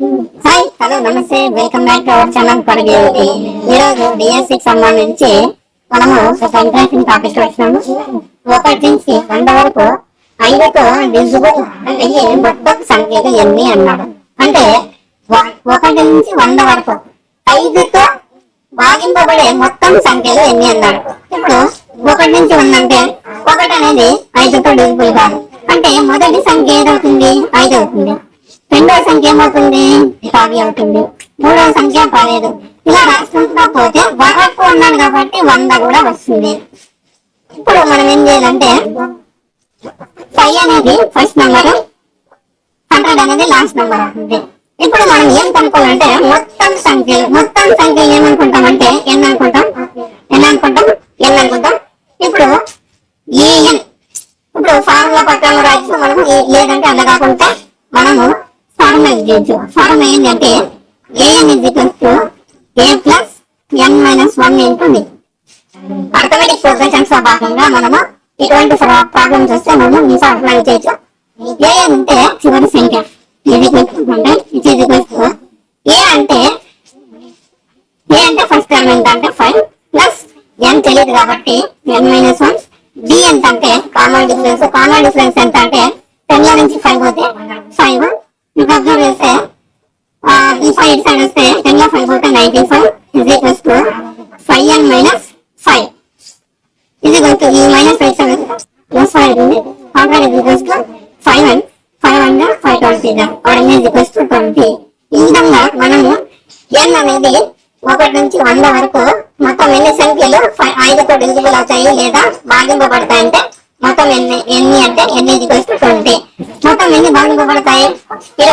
Hi hello నమస్తే welcome back to our channel పరిగెత్తి. ఈ రోజు డిఎస్సి కి సంబంధించి మనము ఒక ఇంట్రెస్టింగ్ టాపిక్ వచ్చినాము. 1 నుంచి 100 వరకు 5తో డివిజిబుల్ అయ్యే మొత్తం సంఖ్యలు ఎన్ని అన్నాడు. అంటే 1 నుంచి 100 వరకు 5తో భాగింపబడే మొత్తం సంఖ్యలు ఎన్ని అన్నాడు. ఇప్పుడు 1 నుంచి 100 అంటే 1 అనేది 5తో డివిజిబుల్ కాదు. అంటే మొదటి సంఖ్య ఏదవుతుంది? 5 అవుతుంది. రెండవ సంఖ్య ఏమవుతుంది? 10 అవుతుంది. మూడవ సంఖ్య 15. ఇలా రాసుకుంటూ పోతే 1 ఉన్నాడు కాబట్టి 100 కూడా వస్తుంది. ఇప్పుడు మనం ఏం చేయాలంటే 5 అనేది ఫస్ట్ నెంబర్, 100 అనేది లాస్ట్ నెంబర్ అవుతుంది. ఇప్పుడు మనం ఏం కనుక్కోవాలంటే మొత్తం సంఖ్యలు ఏమనుకుంటామంటే ఎన్ అనుకుంటాం. ఇప్పుడు ఏఎన్ ఇప్పుడు ఫార్ములా ప్రకారం రాయొచ్చు మనము. లేదంటే అలా కాకుండా మనము ఫార్ములా ఏంటంటే A N is equals to A plus N minus 1 into D. Arithmetic progressions లో భాగంగా మనము ఇటువంటి ప్రాబ్లమ్స్ వస్తే మనము ఈ ఫార్ములా చేయొచ్చు. ఏఎన్ అంటే చివరి సంఖ్య ఏ అంటే ఫస్ట్ టర్మ్ ఎంత అంటే 5 ప్లస్ ఎన్ తెలియదు కాబట్టి ఎన్ మైనస్ 1. డి ఎంత అంటే కామన్ డిఫరెన్స్ ఎంత అంటే 10 లో నుంచి 5 పోతే 5. మీకు అబ్జర్వ్ చేస్తే ఈ 5 సైడ్ వస్తే 10 లో 5 పోతే 95 is equals to 5n minus 5 is equals to ఈ మైనస్ 5 సైడ్ ప్లస్ 5 ఉంది. Contract is equals to 5n 520 or n is equals to 20. ఈ విధంగా మనము n అనేది 1 నుంచి 100 వరకు మొత్తం ఎన్ని సంఖ్యలు 5తో డివిజిబుల్ అవుతాయి లేదా భాగింపబడతాయంటే మొత్తం ఎన్ని అంటే n is equals to 20. మొత్తం ఎన్ని భాగింపబడతాయి? 20